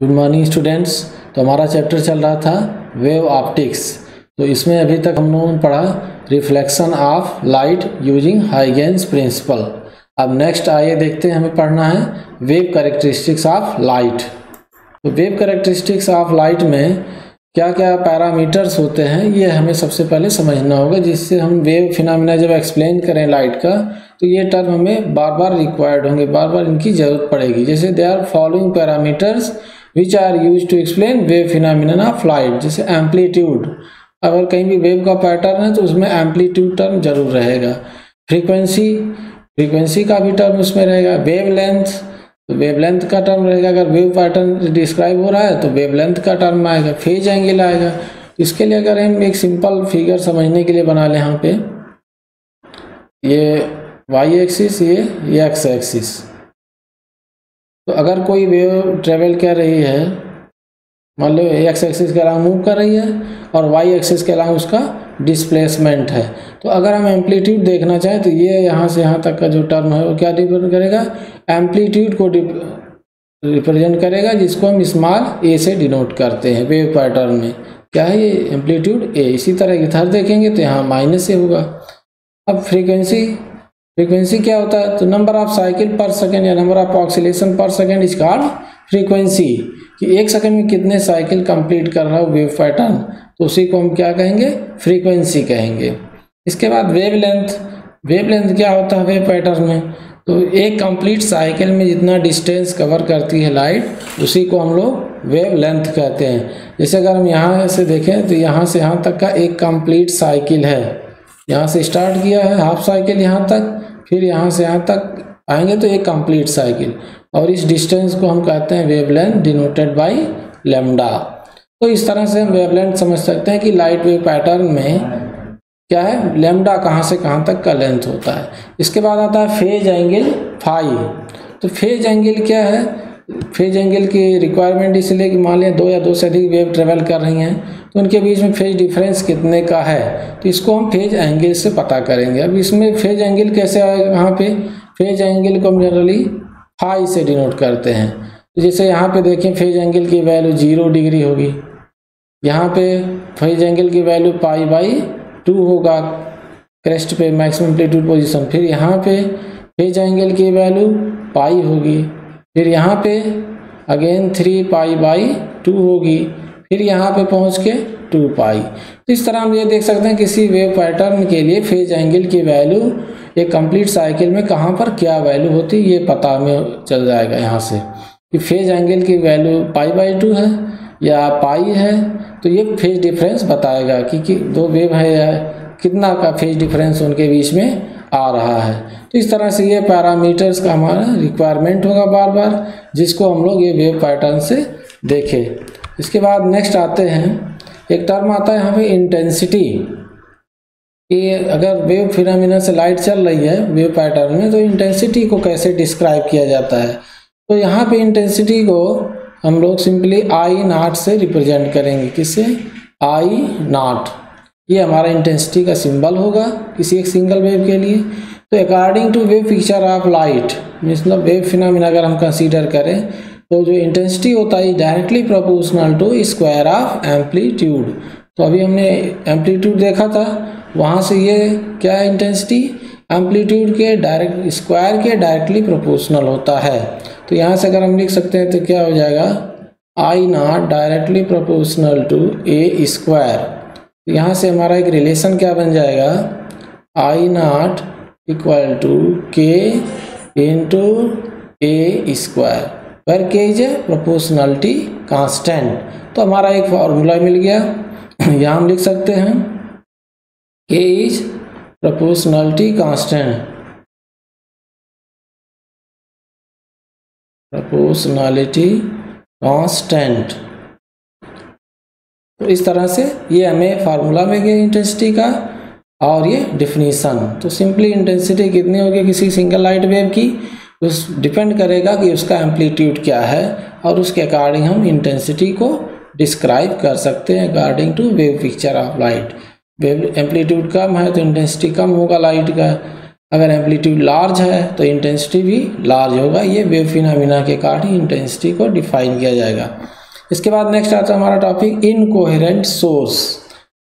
Good morning students. तो हमारा chapter चल रहा था वेव ऑप्टिक्स। तो इसमें अभी तक हम लोगों ने पढ़ा reflection of light using Huygens principle. अब नेक्स्ट आइए देखते हैं, हमें पढ़ना है वेव कैरेक्टरिस्टिक्स ऑफ लाइट। तो वेव कैरेक्टरिस्टिक्स ऑफ लाइट में क्या क्या पैरामीटर्स होते हैं ये हमें सबसे पहले समझना होगा, जिससे हम वेव फिनोमेना जब एक्सप्लेन करें लाइट का तो ये टर्म हमें बार बार रिक्वायर्ड होंगे, बार बार इनकी ज़रूरत पड़ेगी। जैसे they are following parameters which are use to explain wave phenomena of light. जैसे एम्पलीट्यूड, अगर कहीं भी वेव का पैटर्न है तो उसमें एम्पलीट्यूड टर्म जरूर रहेगा। फ्रीक्वेंसी का भी टर्म उसमें रहेगा। वेवलेंथ, तो वेवलेंथ का टर्म रहेगा। अगर वेव पैटर्न डिस्क्राइब हो रहा है तो वेवलेंथ का टर्म आएगा। फेज एंगल आएगा। इसके लिए अगर हम एक सिंपल फिगर समझने के लिए बना लें, यहाँ पे ये वाई एक्सिस, ये एक्स एक्सिस। तो अगर कोई वेव ट्रेवल कर रही है, मान लो एक्स एक्सिस के अलावा मूव कर रही है और वाई एक्सिस के अलावा उसका डिस्प्लेसमेंट है, तो अगर हम एम्पलीट्यूड देखना चाहें तो ये यहाँ से यहाँ तक का जो टर्म है वो क्या रिप्रेजेंट करेगा, एम्पलीट्यूड को रिप्रेजेंट करेगा, जिसको हम स्मॉल ए से डिनोट करते हैं वेव पैटर्न में। क्या है ये एम्पलीट्यूड ए। इसी तरह इधर देखेंगे तो यहाँ माइनस ए होगा। अब फ्रीक्वेंसी क्या होता है, तो नंबर ऑफ साइकिल पर सेकेंड या नंबर ऑफ ऑक्सीलेशन पर सेकेंड इज कॉल्ड फ्रीक्वेंसी, कि एक सेकंड में कितने साइकिल कंप्लीट कर रहा है वेव पैटर्न, तो उसी को हम क्या कहेंगे, फ्रीक्वेंसी कहेंगे। इसके बाद वेवलेंथ क्या होता है वेव पैटर्न में, तो एक कंप्लीट साइकिल में जितना डिस्टेंस कवर करती है लाइट उसी को हम लोग वेवलेंथ कहते हैं। जैसे अगर हम यहाँ से देखें तो यहाँ से यहाँ तक का एक कंप्लीट साइकिल है। यहाँ से स्टार्ट किया है हाफ साइकिल यहाँ तक, फिर यहाँ से यहाँ तक आएंगे तो एक कंप्लीट साइकिल, और इस डिस्टेंस को हम कहते हैं वेवलेंथ डिनोटेड बाय लैम्डा। तो इस तरह से हम वेवलेंथ समझ सकते हैं कि लाइट वेव पैटर्न में क्या है, लैम्डा कहाँ से कहाँ तक का लेंथ होता है। इसके बाद आता है फेज एंगल फाई। तो फेज एंगल क्या है, फेज एंगल की रिक्वायरमेंट इसलिए कि मान लें दो या दो से अधिक वेव ट्रेवल कर रही हैं तो उनके बीच में फेज डिफरेंस कितने का है, तो इसको हम फेज एंगल से पता करेंगे। अब इसमें फेज एंगल कैसे आएगा, यहाँ पे फेज एंगल को हम जनरली फाई से डिनोट करते हैं। तो जैसे यहाँ पे देखें फेज एंगल की वैल्यू 0 डिग्री होगी, यहाँ पे फेज एंगल की वैल्यू पाई बाई 2 होगा क्रेस्ट पे मैक्सिमम एम्पलीट्यूड पोजीशन। फिर यहाँ पे फेज एंगल की वैल्यू पाई होगी, फिर यहाँ पे अगेन 3 पाई बाई 2 होगी, फिर यहाँ पे पहुँच के 2 पाई। तो इस तरह हम ये देख सकते हैं किसी वेव पैटर्न के लिए फेज एंगल की वैल्यू एक कंप्लीट साइकिल में कहाँ पर क्या वैल्यू होती है ये पता हमें चल जाएगा यहाँ से, कि फेज एंगल की वैल्यू पाई बाई 2 है या पाई है, तो ये फेज डिफरेंस बताएगा कि दो वेव है या कितना का फेज डिफरेंस उनके बीच में आ रहा है। तो इस तरह से ये पैरामीटर्स का हमारा रिक्वायरमेंट होगा बार बार, जिसको हम लोग ये वेव पैटर्न से देखें। इसके बाद नेक्स्ट आते हैं, एक टर्म आता है यहाँ पे इंटेंसिटी। कि अगर वेव फिनोमेना से लाइट चल रही है वेव पैटर्न में तो इंटेंसिटी को कैसे डिस्क्राइब किया जाता है, तो यहाँ पे इंटेंसिटी को हम लोग सिंपली आई नॉट से रिप्रेजेंट करेंगे। किससे, आई नॉट। ये हमारा इंटेंसिटी का सिंबल होगा किसी एक सिंगल वेव के लिए। तो according to wave picture of light, मतलब वेव फिनोमेना अगर हम कंसीडर करें तो जो इंटेंसिटी होता है directly proportional to square of amplitude. तो अभी हमने एम्पलीट्यूड देखा था, वहाँ से ये क्या है, इंटेंसिटी एम्पलीट्यूड के डायरेक्ट स्क्वायर के डायरेक्टली प्रोपोर्शनल होता है। तो यहाँ से अगर हम लिख सकते हैं तो क्या हो जाएगा, I not directly proportional to a square. यहाँ से हमारा एक रिलेशन क्या बन जाएगा, I not equal to K into A square, where K is a proportionality constant. तो हमारा एक फॉर्मूला मिल गया। यहाँ हम लिख सकते हैं K is proportionality constant, proportionality constant। तो इस तरह से ये हमें फार्मूला में गया इंटेंसिटी का, और ये डिफिनीशन। तो सिंपली इंटेंसिटी कितनी होगी किसी सिंगल लाइट वेव की, उस डिपेंड करेगा कि उसका एम्पलीट्यूड क्या है, और उसके अकॉर्डिंग हम इंटेंसिटी को डिस्क्राइब कर सकते हैं according to wave picture of light. Wave amplitude कम है तो इंटेंसिटी कम होगा लाइट का, अगर एम्पलीट्यूड लार्ज है तो इंटेंसिटी भी लार्ज होगा। ये वेव फिनोमेना के अकॉर्डिंग इंटेंसिटी को डिफाइन किया जाएगा। इसके बाद नेक्स्ट आता है हमारा टॉपिक इनकोहेरेंट सोर्स।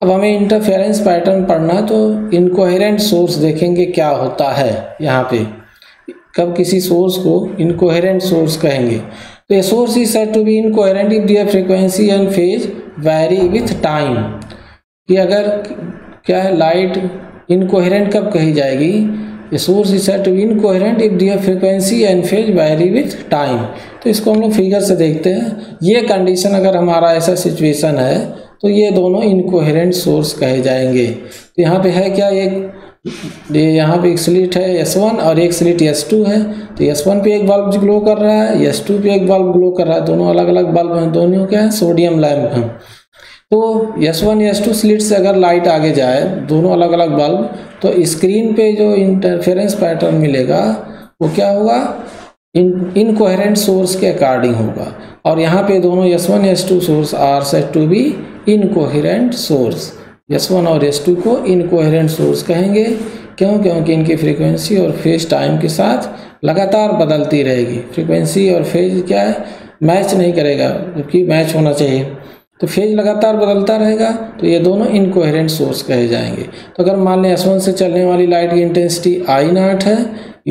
अब हमें इंटरफेरेंस पैटर्न पढ़ना, तो इनकोहेरेंट सोर्स देखेंगे क्या होता है यहाँ पे, कब किसी सोर्स को इनकोहेरेंट सोर्स कहेंगे। तो ये source is said to be incoherent if their frequency and phase vary with time. कि अगर क्या है, लाइट इनकोहेरेंट कब कही जाएगी, ये source is said to be incoherent if their frequency and phase vary with time. तो इसको हम लोग फिगर से देखते हैं। ये कंडीशन अगर हमारा ऐसा सिचुएशन है तो ये दोनों इनकोहेरेंट सोर्स कहे जाएंगे। तो यहाँ पे है क्या, यहाँ पे एक स्लिट है S1 और एक स्लिट S2 है। तो S1 पे एक बल्ब ग्लो कर रहा है, S2 पे एक बल्ब ग्लो कर रहा है, दोनों अलग अलग बल्ब हैं, दोनों क्या है, सोडियम लैंप हैं। तो S1 S2 स्लिट से अगर लाइट आगे जाए, दोनों अलग अलग बल्ब, तो स्क्रीन पे जो इंटरफेरेंस पैटर्न मिलेगा वो क्या होगा, इनकोहेरेंट सोर्स के अकॉर्डिंग होगा। और यहाँ पे दोनों S1 S2 source are said to be incoherent source. S1 और S2 को इनकोहेरेंट सोर्स कहेंगे। क्यों? क्योंकि इनकी फ्रीक्वेंसी और फेज टाइम के साथ लगातार बदलती रहेगी। फ्रीक्वेंसी और फेज क्या है, मैच नहीं करेगा, जबकि मैच होना चाहिए। तो फेज लगातार बदलता रहेगा, तो ये दोनों इनकोहेरेंट सोर्स कहे जाएंगे। तो अगर मान लें S1 से चलने वाली लाइट की इंटेंसिटी I0 है,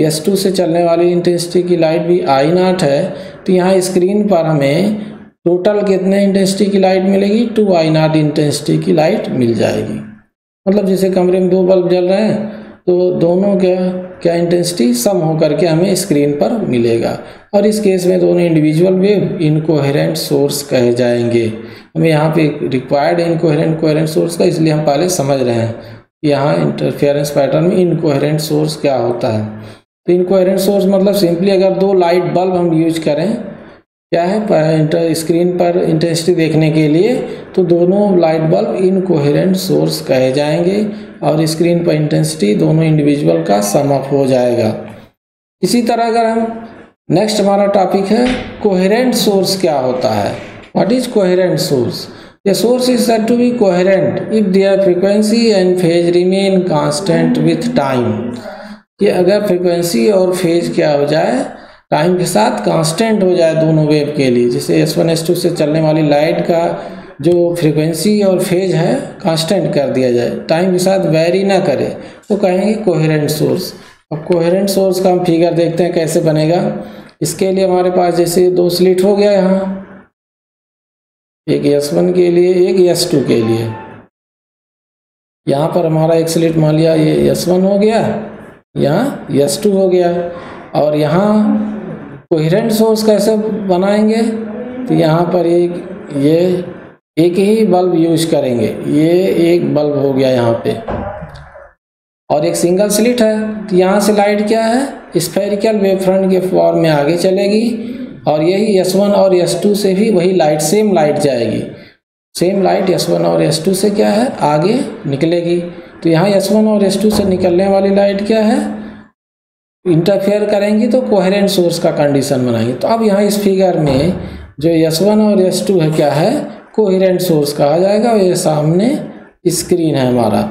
S2 से चलने वाली इंटेंसिटी की लाइट भी I0 है, तो यहाँ स्क्रीन पर हमें टोटल कितने इंटेंसिटी की लाइट मिलेगी, 2I0 इंटेंसिटी की लाइट मिल जाएगी। मतलब जैसे कमरे में दो बल्ब जल रहे हैं, तो दोनों क्या इंटेंसिटी सम होकर के हमें स्क्रीन पर मिलेगा। और इस केस में दोनों इंडिविजुअल वेव इनकोहेरेंट सोर्स कहे जाएंगे। हमें यहाँ पे रिक्वायर्ड इनकोहेरेंट कोहेरेंट सोर्स का, इसलिए हम पहले समझ रहे हैं यहाँ इंटरफेरेंस पैटर्न में इनकोहेरेंट सोर्स क्या होता है। तो इनकोहेरेंट सोर्स मतलब सिंपली अगर दो लाइट बल्ब हम यूज करें, क्या है, स्क्रीन पर इंटेंसिटी देखने के लिए, तो दोनों लाइट बल्ब इनकोहेरेंट सोर्स कहे जाएंगे और स्क्रीन पर इंटेंसिटी दोनों इंडिविजुअल का सम अप हो जाएगा। इसी तरह अगर हम नेक्स्ट हमारा टॉपिक है कोहेरेंट सोर्स क्या होता है। What is coherent source? The source is said to be coherent if their frequency and phase remain constant with time. कि अगर फ्रीक्वेंसी और फेज क्या हो जाए, टाइम के साथ कांस्टेंट हो जाए दोनों वेव के लिए। जैसे S1 S2 से चलने वाली लाइट का जो फ्रीक्वेंसी और फेज है कांस्टेंट कर दिया जाए, टाइम के साथ वेरी ना करे, तो कहेंगे कोहेरेंट सोर्स। अब कोहेरेंट सोर्स का हम फिगर देखते हैं कैसे बनेगा। इसके लिए हमारे पास जैसे दो स्लिट हो गया, यहाँ एक S1 के लिए, एक S2 के लिए। यहाँ पर हमारा एक स्लिट मान लिया ये S1 हो गया, यहाँ S2 हो गया। और यहाँ कोहेरेंट सोर्स कैसे बनाएंगे, तो यहाँ पर एक ही बल्ब यूज करेंगे। ये एक बल्ब हो गया यहाँ पे, और एक सिंगल स्लिट है, तो यहाँ से लाइट क्या है, स्फेरिकल वेव फ्रंट के फॉर्म में आगे चलेगी। और यही S1 और S2 से भी वही लाइट, सेम लाइट जाएगी। सेम लाइट S1 और S2 से क्या है, आगे निकलेगी। तो यहाँ S1 और S2 से निकलने वाली लाइट क्या है, इंटरफेयर करेंगी, तो कोहेरेंट सोर्स का कंडीशन बनाएंगे। तो अब यहाँ इस फिगर में जो S1 और S2 है क्या है, कोहेरेंट सोर्स कहा जाएगा। और ये सामने स्क्रीन है हमारा।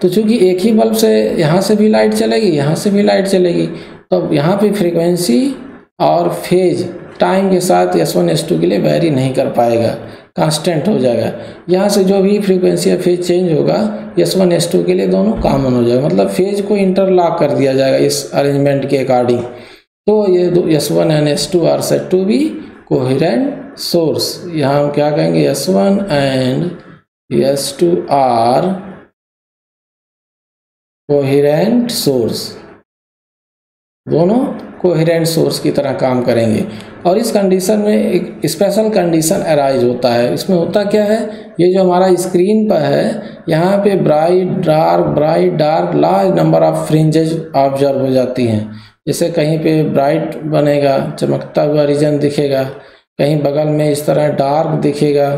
तो चूंकि एक ही बल्ब से यहाँ से भी लाइट चलेगी, यहाँ से भी लाइट चलेगी, तो अब यहाँ पे फ्रीक्वेंसी और फेज टाइम के साथ S1 S2 के लिए वेरी नहीं कर पाएगा, कांस्टेंट हो जाएगा। यहाँ से जो भी फ्रीक्वेंसी या फेज चेंज होगा S1 S2 के लिए दोनों कॉमन हो जाएगा, मतलब फेज को इंटरलॉक कर दिया जाएगा इस अरेंजमेंट के अकॉर्डिंग। तो ये S1 and S2 are said to be coherent source. यहाँ हम क्या कहेंगे, S1 and S2 are coherent source, दोनों कोहेरेंट सोर्स की तरह काम करेंगे। और इस कंडीशन में एक स्पेशल कंडीशन अराइज होता है। इसमें होता क्या है, ये जो हमारा स्क्रीन पर है, यहाँ पे bright dark large number of fringes observe हो जाती हैं। जैसे कहीं पे ब्राइट बनेगा, चमकता हुआ रीजन दिखेगा, कहीं बगल में इस तरह डार्क दिखेगा,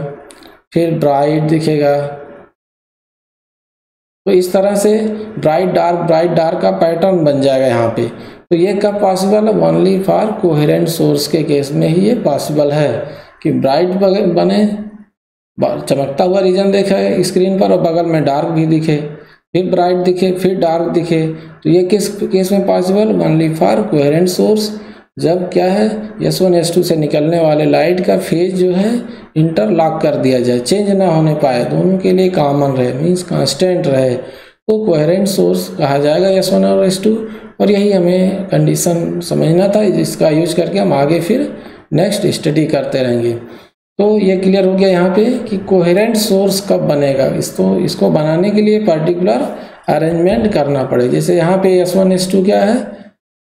फिर ब्राइट दिखेगा। तो इस तरह से ब्राइट डार्क का पैटर्न बन जाएगा यहाँ पे। तो ये कब पॉसिबल है, ओनली फॉर कोहेरेंट सोर्स के केस में ही ये पॉसिबल है कि ब्राइट बने, चमकता हुआ रीजन दिखे स्क्रीन पर और बगल में डार्क भी दिखे। फिर ब्राइट दिखे, फिर डार्क दिखे। तो ये किस केस में possible? Only for coherent source, जब क्या है S1 S2 से निकलने वाले लाइट का फेज जो है इंटरलॉक कर दिया जाए, चेंज ना होने पाए, दोनों के लिए कॉमन रहे, मीन्स कांस्टेंट रहे, तो कोहेरेंट सोर्स कहा जाएगा S1 और S2। और यही हमें कंडीशन समझना था, जिसका यूज करके हम आगे फिर नेक्स्ट स्टडी करते रहेंगे। तो ये क्लियर हो गया यहाँ पे कि कोहेरेंट सोर्स कब बनेगा। इसको बनाने के लिए पर्टिकुलर अरेंजमेंट करना पड़े। जैसे यहाँ पे S1 S2 क्या है,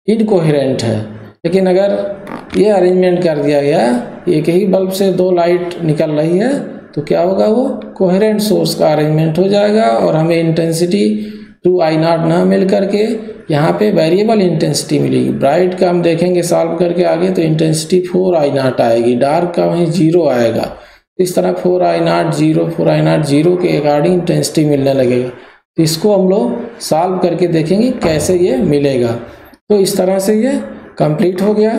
इनकोहेरेंट है, लेकिन अगर ये अरेंजमेंट कर दिया गया, एक ही बल्ब से दो लाइट निकल रही है, तो क्या होगा, वो कोहेरेंट सोर्स का अरेंजमेंट हो जाएगा और हमें इंटेंसिटी 2I0 ना मिल करके यहाँ पे वेरिएबल इंटेंसिटी मिलेगी। ब्राइट का हम देखेंगे सॉल्व करके आगे, तो इंटेंसिटी 4I0 आएगी, डार्क का वहीं 0 आएगा। इस तरह 4I0 0 4I0 0 के अकॉर्डिंग इंटेंसिटी मिलने लगेगा। तो इसको हम लोग सॉल्व करके देखेंगे कैसे ये मिलेगा। तो इस तरह से ये कंप्लीट हो गया।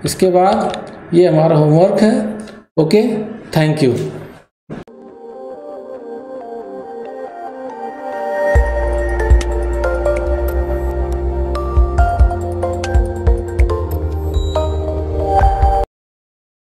इसके बाद ये हमारा होमवर्क है। Okay, thank you.